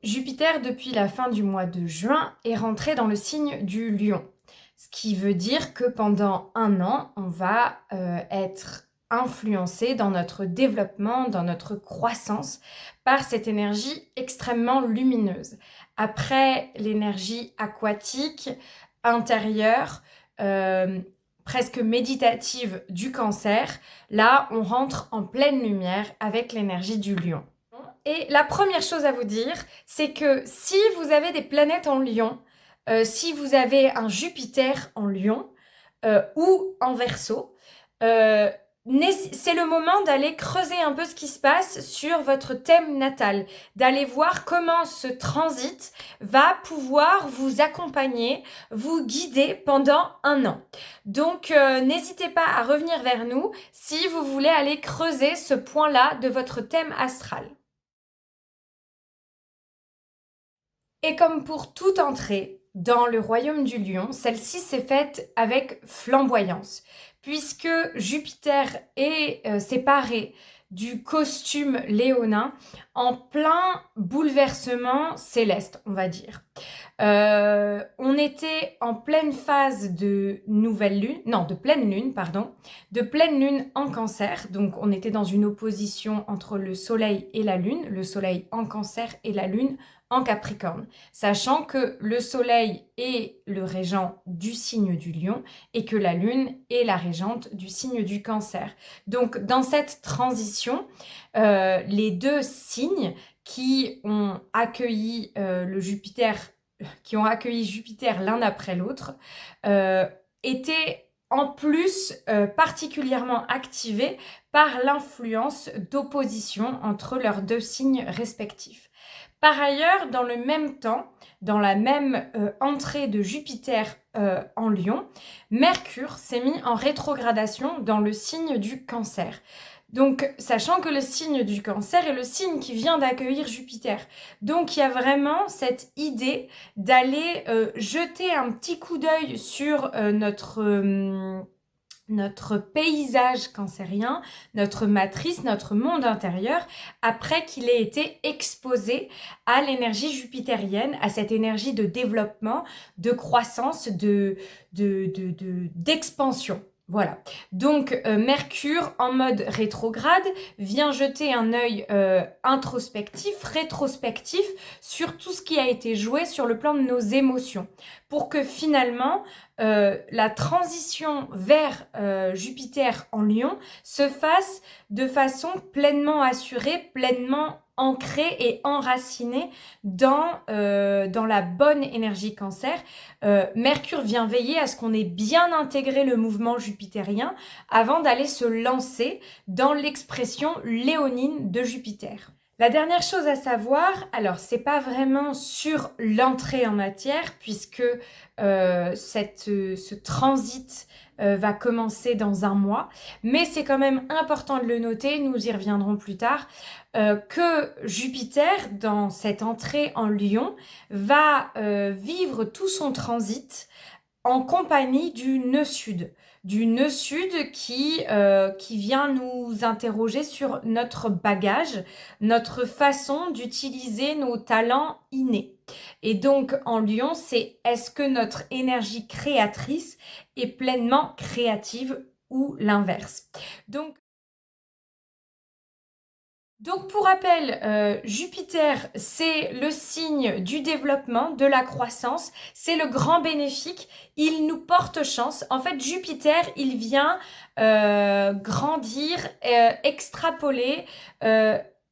Jupiter, depuis la fin du mois de juin, est rentré dans le signe du Lion. Ce qui veut dire que pendant un an, on va être influencé dans notre développement, dans notre croissance, par cette énergie extrêmement lumineuse. Après l'énergie aquatique, intérieure, euh, presque méditative du Cancer, là, on rentre en pleine lumière avec l'énergie du Lion. Et la première chose à vous dire, c'est que si vous avez des planètes en Lion, si vous avez un Jupiter en Lion ou en Verseau, euh, c'est le moment d'aller creuser un peu ce qui se passe sur votre thème natal, d'aller voir comment ce transit va pouvoir vous accompagner, vous guider pendant un an. Donc, n'hésitez pas à revenir vers nous si vous voulez aller creuser ce point-là de votre thème astral. Et comme pour toute entrée dans le royaume du lion, celle-ci s'est faite avec flamboyance, puisque Jupiter est séparé du costume léonin en plein bouleversement céleste, on va dire. On était en pleine phase de nouvelle lune, non, de pleine lune, pardon, de pleine lune en Cancer. Donc, on était dans une opposition entre le Soleil et la Lune, le Soleil en Cancer et la Lune en Capricorne, sachant que le Soleil est le régent du signe du Lion et que la Lune est la régente du signe du Cancer. Donc, dans cette transition, les deux signes qui ont accueilli Jupiter l'un après l'autre, étaient en plus particulièrement activés par l'influence d'opposition entre leurs deux signes respectifs. Par ailleurs, dans le même temps, dans la même entrée de Jupiter en Lion, Mercure s'est mis en rétrogradation dans le signe du Cancer. Donc, sachant que le signe du Cancer est le signe qui vient d'accueillir Jupiter. Donc, il y a vraiment cette idée d'aller jeter un petit coup d'œil sur notre paysage cancérien, notre matrice, notre monde intérieur, après qu'il ait été exposé à l'énergie jupitérienne, à cette énergie de développement, de croissance, d'expansion. Voilà. Donc, Mercure, en mode rétrograde, vient jeter un œil introspectif, rétrospectif, sur tout ce qui a été joué sur le plan de nos émotions. Pour que finalement, la transition vers Jupiter en Lion se fasse de façon pleinement assurée, pleinement ancrée et enracinée dans la bonne énergie Cancer. Mercure vient veiller à ce qu'on ait bien intégré le mouvement jupitérien avant d'aller se lancer dans l'expression léonine de Jupiter. La dernière chose à savoir, alors c'est pas vraiment sur l'entrée en matière puisque ce transit va commencer dans un mois, mais c'est quand même important de le noter, nous y reviendrons plus tard, que Jupiter, dans cette entrée en Lion, va vivre tout son transit en compagnie du nœud sud. Du nœud sud qui vient nous interroger sur notre bagage, notre façon d'utiliser nos talents innés. Et donc en Lion, c'est est-ce que notre énergie créatrice est pleinement créative ou l'inverse. Donc pour rappel, Jupiter, c'est le signe du développement, de la croissance, c'est le grand bénéfique, il nous porte chance. En fait, Jupiter, il vient grandir, extrapoler,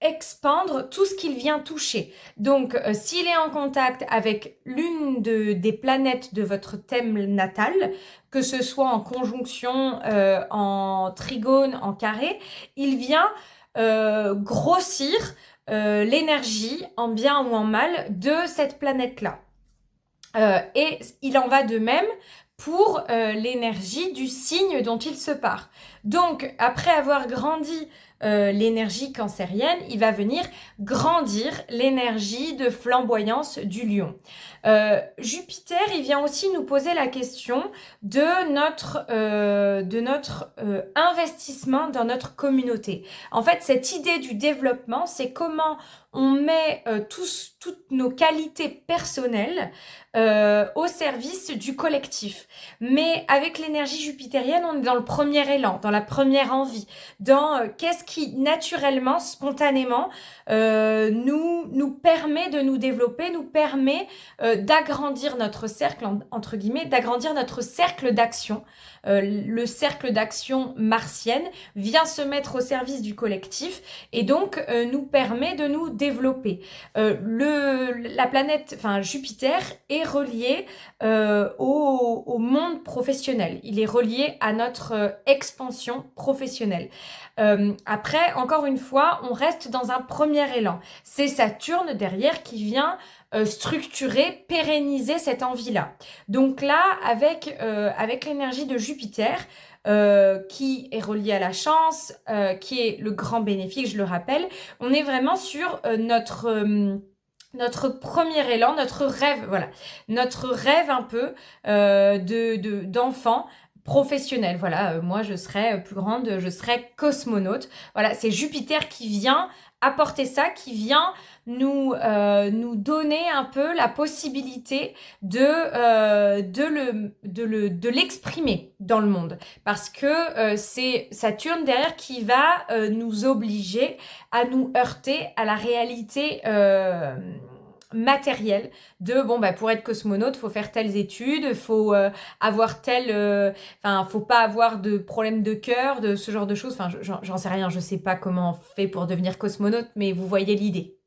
expandre tout ce qu'il vient toucher. Donc, s'il est en contact avec l'une des planètes de votre thème natal, que ce soit en conjonction, en trigone, en carré, il vient grossir l'énergie, en bien ou en mal, de cette planète-là. Et il en va de même pour l'énergie du signe dont il se part. Donc, après avoir grandi l'énergie cancérienne, il va venir grandir l'énergie de flamboyance du lion. Jupiter, il vient aussi nous poser la question de notre investissement dans notre communauté. En fait, cette idée du développement, c'est comment on met toutes nos qualités personnelles au service du collectif. Mais avec l'énergie jupitérienne, on est dans le premier élan, dans la première envie, dans qu'est-ce qui naturellement, spontanément, nous permet de nous développer, nous permet d'agrandir notre cercle, entre guillemets, d'agrandir notre cercle d'action. Le cercle d'action martienne vient se mettre au service du collectif et donc nous permet de nous développer. La planète, enfin Jupiter, est relié au monde professionnel. Il est relié à notre expansion professionnelle. Après, encore une fois, on reste dans un premier élan. C'est Saturne derrière qui vient structurer, pérenniser cette envie-là. Donc là, avec l'énergie de Jupiter, qui est reliée à la chance, qui est le grand bénéfique, je le rappelle, on est vraiment sur notre premier élan, notre rêve, voilà, notre rêve un peu d'enfant professionnel. Voilà, moi je serais plus grande, je serais cosmonaute. Voilà, c'est Jupiter qui vient apporter ça, qui vient nous donner un peu la possibilité de l'exprimer dans le monde. Parce que c'est Saturne derrière qui va nous obliger à nous heurter à la réalité matérielle de pour être cosmonaute, faut faire telles études, faut avoir faut pas avoir de problème de cœur, de ce genre de choses. Enfin, j'en sais rien, je sais pas comment on fait pour devenir cosmonaute, mais vous voyez l'idée.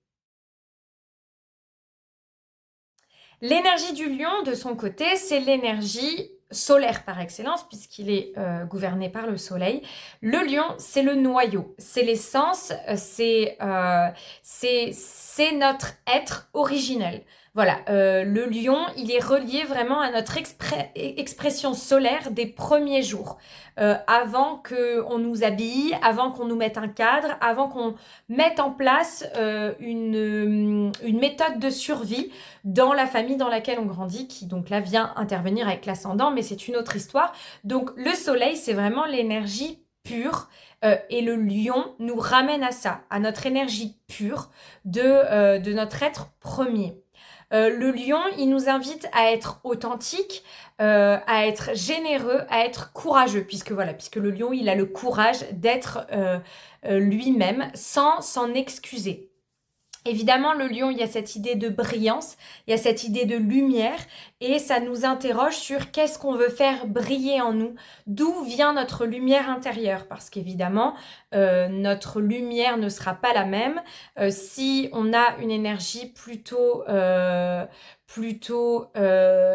L'énergie du lion, de son côté, c'est l'énergie solaire par excellence, puisqu'il est gouverné par le soleil. Le lion, c'est le noyau, c'est l'essence, c'est notre être originel. Voilà, le lion, il est relié vraiment à notre expression solaire des premiers jours. Avant qu'on nous habille, avant qu'on nous mette un cadre, avant qu'on mette en place une méthode de survie dans la famille dans laquelle on grandit, qui donc là vient intervenir avec l'ascendant, mais c'est une autre histoire. Donc le soleil, c'est vraiment l'énergie pure. Et le lion nous ramène à ça, à notre énergie pure de notre être premier. Le lion, il nous invite à être authentique, à être généreux, à être courageux, puisque le lion, il a le courage d'être lui-même sans s'en excuser. Évidemment, le lion, il y a cette idée de brillance, il y a cette idée de lumière et ça nous interroge sur qu'est-ce qu'on veut faire briller en nous, d'où vient notre lumière intérieure, parce qu'évidemment, notre lumière ne sera pas la même si on a une énergie plutôt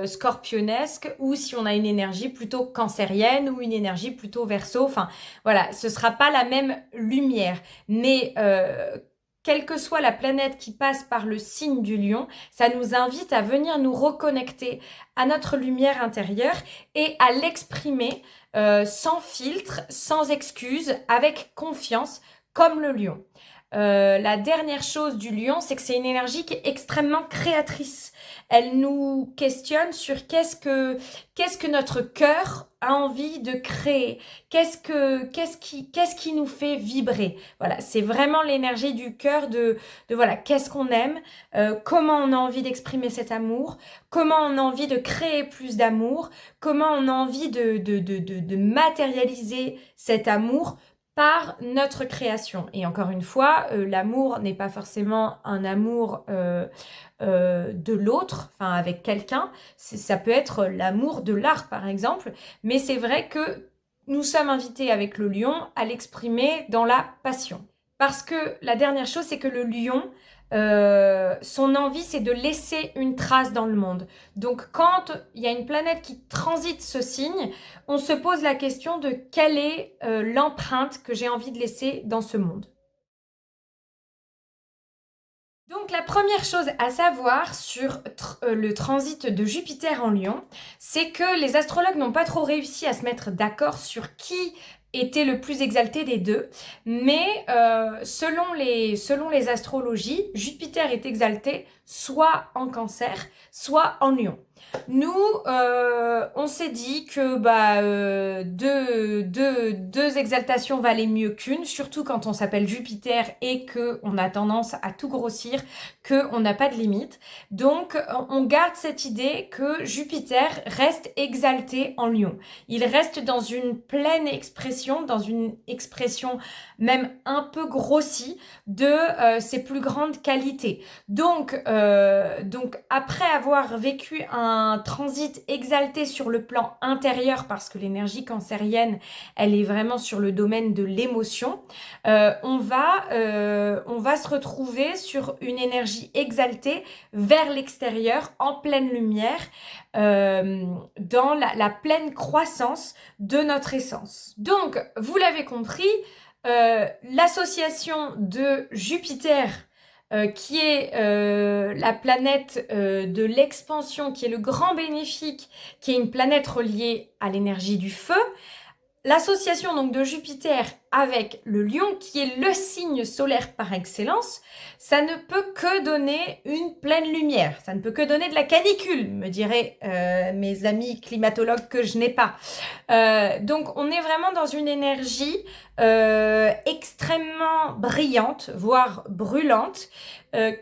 scorpionesque ou si on a une énergie plutôt cancérienne ou une énergie plutôt verseau. Enfin, voilà, ce sera pas la même lumière, mais quelle que soit la planète qui passe par le signe du lion, ça nous invite à venir nous reconnecter à notre lumière intérieure et à l'exprimer sans filtre, sans excuse, avec confiance, comme le lion. La dernière chose du lion, c'est que c'est une énergie qui est extrêmement créatrice. Elle nous questionne sur qu'est-ce que notre cœur a envie de créer, qu'est-ce qui nous fait vibrer. Voilà, c'est vraiment l'énergie du cœur de voilà, qu'est-ce qu'on aime, comment on a envie d'exprimer cet amour, comment on a envie de créer plus d'amour, comment on a envie de matérialiser cet amour par notre création. Et encore une fois, l'amour n'est pas forcément un amour de l'autre, enfin avec quelqu'un. Ça peut être l'amour de l'art, par exemple. Mais c'est vrai que nous sommes invités avec le lion à l'exprimer dans la passion. Parce que la dernière chose, c'est que le lion, son envie, c'est de laisser une trace dans le monde. Donc, quand il y a une planète qui transite ce signe, on se pose la question de quelle est l'empreinte que j'ai envie de laisser dans ce monde. Donc Donc la première chose à savoir sur le transit de Jupiter en Lion, c'est que les astrologues n'ont pas trop réussi à se mettre d'accord sur qui était le plus exalté des deux, mais selon les astrologies, Jupiter est exalté soit en Cancer, soit en Lion. Nous, on s'est dit que deux exaltations valaient mieux qu'une, surtout quand on s'appelle Jupiter et qu'on a tendance à tout grossir, qu'on n'a pas de limite. Donc, on garde cette idée que Jupiter reste exalté en Lion. Il reste dans une pleine expression, dans une expression même un peu grossie de ses plus grandes qualités. Donc après avoir vécu un transit exalté sur le plan intérieur, parce que l'énergie cancérienne, elle est vraiment sur le domaine de l'émotion, on va se retrouver sur une énergie exaltée vers l'extérieur, en pleine lumière, dans la pleine croissance de notre essence. Donc, vous l'avez compris, l'association de Jupiter, qui est la planète de l'expansion, qui est le grand bénéfique, qui est une planète reliée à l'énergie du feu. L'association donc de Jupiter avec le Lion, qui est le signe solaire par excellence, ça ne peut que donner une pleine lumière. Ça ne peut que donner de la canicule, me diraient mes amis climatologues que je n'ai pas. Donc on est vraiment dans une énergie extrêmement brillante, voire brûlante,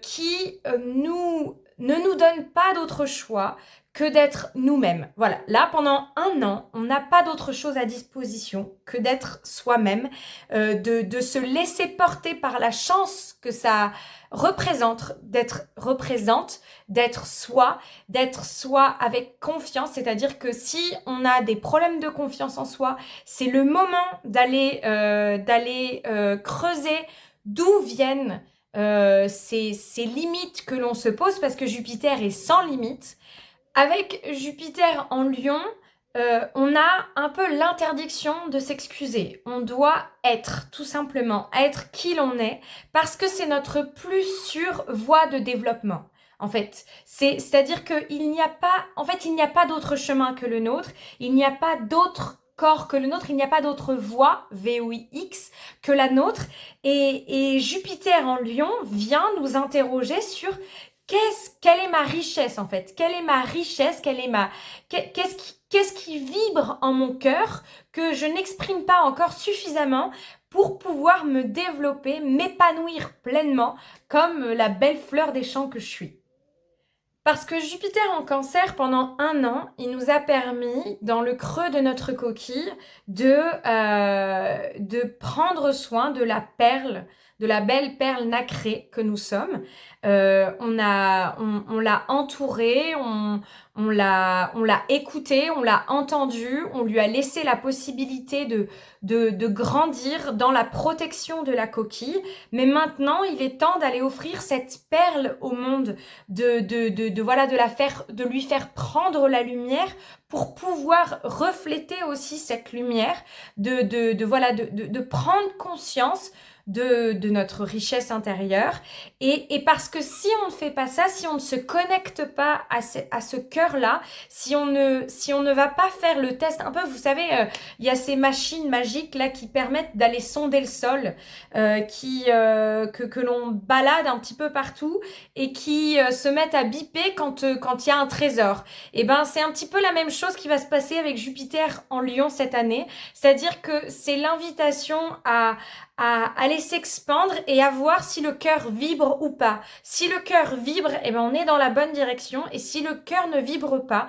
qui ne nous donne pas d'autre choix que d'être nous-mêmes. Voilà, là pendant 1 an, on n'a pas d'autre chose à disposition que d'être soi-même, de se laisser porter par la chance que ça représente, d'être soi avec confiance, c'est-à-dire que si on a des problèmes de confiance en soi, c'est le moment d'aller creuser d'où viennent ces limites que l'on se pose, parce que Jupiter est sans limite. Avec Jupiter en Lion, on a un peu l'interdiction de s'excuser. On doit être, tout simplement, être qui l'on est, parce que c'est notre plus sûre voie de développement. En fait, c'est-à-dire qu'il n'y a pas d'autre chemin que le nôtre, il n'y a pas d'autre corps que le nôtre, il n'y a pas d'autre voie, V-O-I-X, que la nôtre. Et Jupiter en Lion vient nous interroger sur quelle est ma richesse en fait? Quelle est ma richesse? Qu'est-ce qui vibre en mon cœur que je n'exprime pas encore suffisamment pour pouvoir me développer, m'épanouir pleinement comme la belle fleur des champs que je suis? Parce que Jupiter en Cancer, pendant 1 an, il nous a permis, dans le creux de notre coquille, de prendre soin de la perle, de la belle perle nacrée que nous sommes. On l'a entourée, on l'a écoutée, on l'a entendue, on lui a laissé la possibilité de grandir dans la protection de la coquille. Mais maintenant, il est temps d'aller offrir cette perle au monde, de lui faire prendre la lumière pour pouvoir refléter aussi cette lumière, de prendre conscience de notre richesse intérieure, et parce que si on ne fait pas ça, si on ne se connecte pas à ce cœur-là, si on ne va pas faire le test un peu, vous savez, il y a ces machines magiques là qui permettent d'aller sonder le sol, que l'on balade un petit peu partout et qui se mettent à biper quand il y a un trésor. Et ben c'est un petit peu la même chose qui va se passer avec Jupiter en Lion cette année, c'est-à-dire que c'est l'invitation à aller s'expandre et à voir si le cœur vibre ou pas. Si le cœur vibre, eh ben on est dans la bonne direction, et si le cœur ne vibre pas,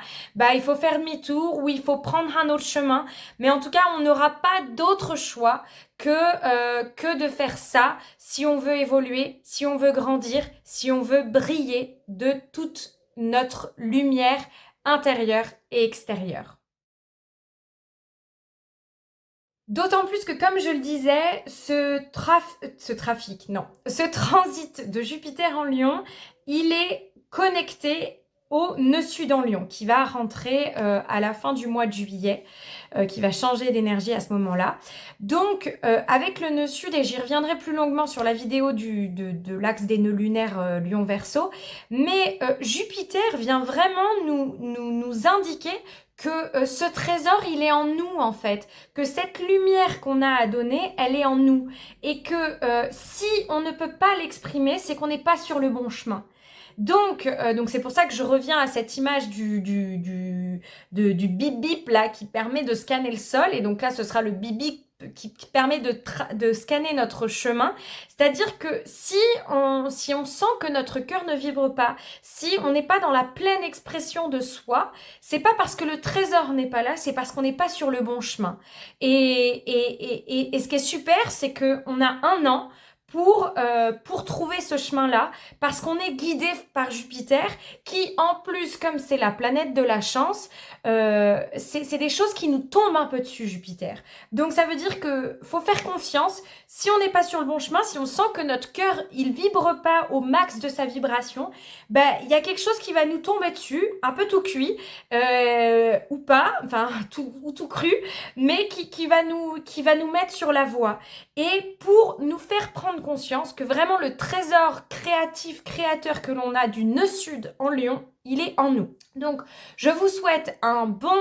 il faut faire demi-tour ou il faut prendre un autre chemin. Mais en tout cas, on n'aura pas d'autre choix que de faire ça si on veut évoluer, si on veut grandir, si on veut briller de toute notre lumière intérieure et extérieure. D'autant plus que, comme je le disais, ce transit de Jupiter en Lion, il est connecté au nœud sud en Lion, qui va rentrer à la fin du mois de juillet, qui va changer d'énergie à ce moment-là. Donc, avec le nœud sud, et j'y reviendrai plus longuement sur la vidéo de l'axe des nœuds lunaires Lion-Verseau, mais Jupiter vient vraiment nous indiquer que ce trésor, il est en nous, en fait. Que cette lumière qu'on a à donner, elle est en nous. Et que si on ne peut pas l'exprimer, c'est qu'on n'est pas sur le bon chemin. Donc c'est pour ça que je reviens à cette image du bip bip là qui permet de scanner le sol. Et donc là, ce sera le bip bip qui permet de scanner notre chemin. C'est-à-dire que si on sent que notre cœur ne vibre pas, si on n'est pas dans la pleine expression de soi, c'est pas parce que le trésor n'est pas là, c'est parce qu'on n'est pas sur le bon chemin. Et ce qui est super, c'est qu'on a 1 an pour trouver ce chemin-là, parce qu'on est guidé par Jupiter, qui en plus, comme c'est la planète de la chance, c'est des choses qui nous tombent un peu dessus, Jupiter. Donc ça veut dire que faut faire confiance. Si on n'est pas sur le bon chemin, si on sent que notre cœur, il vibre pas au max de sa vibration, ben il y a quelque chose qui va nous tomber dessus, un peu tout cuit, ou pas, enfin tout cru, mais qui va nous mettre sur la voie. Et pour nous faire prendre conscience que vraiment le trésor créatif, créateur que l'on a du nœud sud en Lion, il est en nous. Donc, je vous souhaite un bon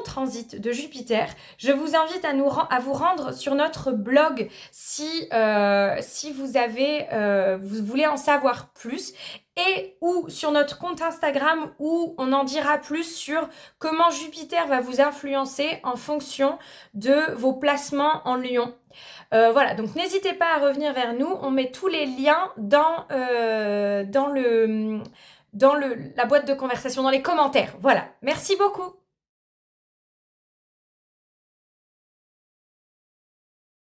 transit de Jupiter. Je vous invite à vous rendre sur notre blog si vous voulez en savoir plus, et ou sur notre compte Instagram où on en dira plus sur comment Jupiter va vous influencer en fonction de vos placements en Lion. Voilà, donc n'hésitez pas à revenir vers nous. On met tous les liens dans la boîte de conversation, dans les commentaires. Voilà, merci beaucoup.